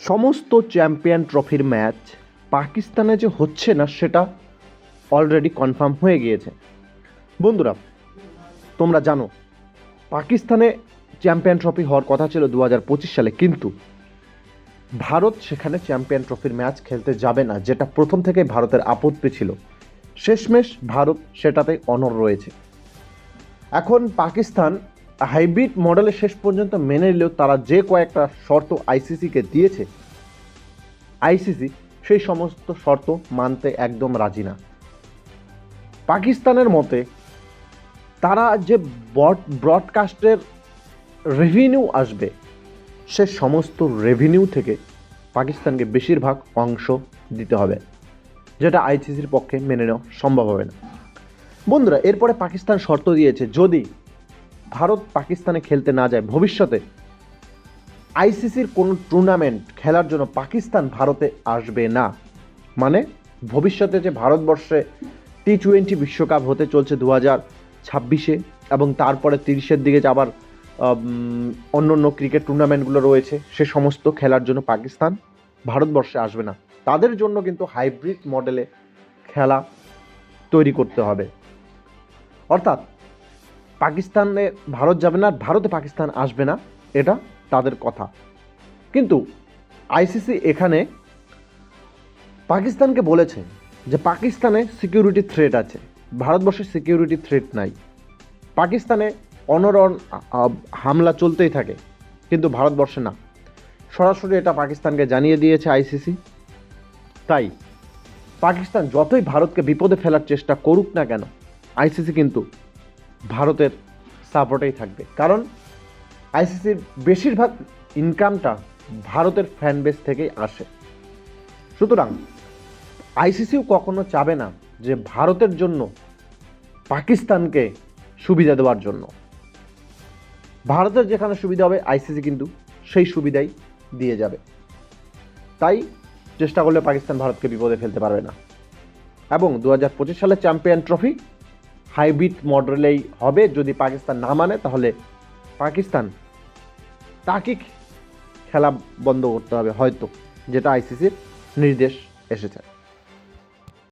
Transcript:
সমস্ত চ্যাম্পিয়ন ট্রফির ম্যাচ পাকিস্তানে যে হচ্ছে না সেটা অলরেডি কনফার্ম হয়ে গিয়েছে। বন্ধুরা, তোমরা জানো পাকিস্তানে চ্যাম্পিয়ন ট্রফি হওয়ার কথা ছিল 2025 সালে, কিন্তু ভারত সেখানে চ্যাম্পিয়ন ট্রফির ম্যাচ খেলতে যাবে না, যেটা প্রথম থেকেই ভারতের আপত্তি ছিল। শেষমেশ ভারত সেটাতে অনড় রয়েছে। এখন পাকিস্তান হাইব্রিড মডেলে শেষ পর্যন্ত মেনে নিলেও তারা যে কয়েকটা শর্ত আইসিসিকে দিয়েছে, আইসিসি সেই সমস্ত শর্ত মানতে একদম রাজি না। পাকিস্তানের মতে তারা যে ব্রডকাস্টের রেভিনিউ আসবে, সে সমস্ত রেভিনিউ থেকে পাকিস্তানকে বেশিরভাগ অংশ দিতে হবে, যেটা আইসিসির পক্ষে মেনে নেওয়া সম্ভব হবে না। বন্ধুরা, এরপরে পাকিস্তান শর্ত দিয়েছে যদি ভারত পাকিস্তানে খেলতে না যায়, ভবিষ্যতে আইসিসির কোনো টুর্নামেন্ট খেলার জন্য পাকিস্তান ভারতে আসবে না। মানে ভবিষ্যতে যে ভারতবর্ষে T20 বিশ্বকাপ হতে চলছে 2026-এ, এবং তারপরে 30-এর দিকে যে আবার অন্য অন্য ক্রিকেট টুর্নামেন্টগুলো রয়েছে, সে সমস্ত খেলার জন্য পাকিস্তান ভারতবর্ষে আসবে না। তাদের জন্য কিন্তু হাইব্রিড মডেলে খেলা তৈরি করতে হবে। অর্থাৎ পাকিস্তানে ভারত যাবে না, ভারতে পাকিস্তান আসবে না, এটা তাদের কথা। কিন্তু আইসিসি এখানে পাকিস্তানকে বলেছে যে পাকিস্তানে সিকিউরিটি থ্রেট আছে, ভারতবর্ষে সিকিউরিটি থ্রেট নাই। পাকিস্তানে অনরন হামলা চলতেই থাকে, কিন্তু ভারতবর্ষে না। সরাসরি এটা পাকিস্তানকে জানিয়ে দিয়েছে আইসিসি। তাই পাকিস্তান যতই ভারতকে বিপদে ফেলার চেষ্টা করুক না কেন, আইসিসি কিন্তু ভারতের সাপোর্টেই থাকবে। কারণ আইসিসির বেশিরভাগ ইনকামটা ভারতের ফ্যান বেস থেকেই আসে। সুতরাং আইসিসিও কখনো চাবে না যে ভারতের জন্য পাকিস্তানকে সুবিধা দেওয়ার জন্য। ভারতের যেখানে সুবিধা হবে আইসিসি কিন্তু সেই সুবিধাই দিয়ে যাবে। তাই চেষ্টা করলে পাকিস্তান ভারতকে বিপদে ফেলতে পারবে না। এবং 2025 সালের চ্যাম্পিয়ন ট্রফি হাইব্রিড মডেলেই হবে। যদি পাকিস্তান না মানে, তাহলে পাকিস্তান তাকে খেলা বন্ধ করতে হবে হয়তো, যেটা আইসিসির নির্দেশ এসেছে।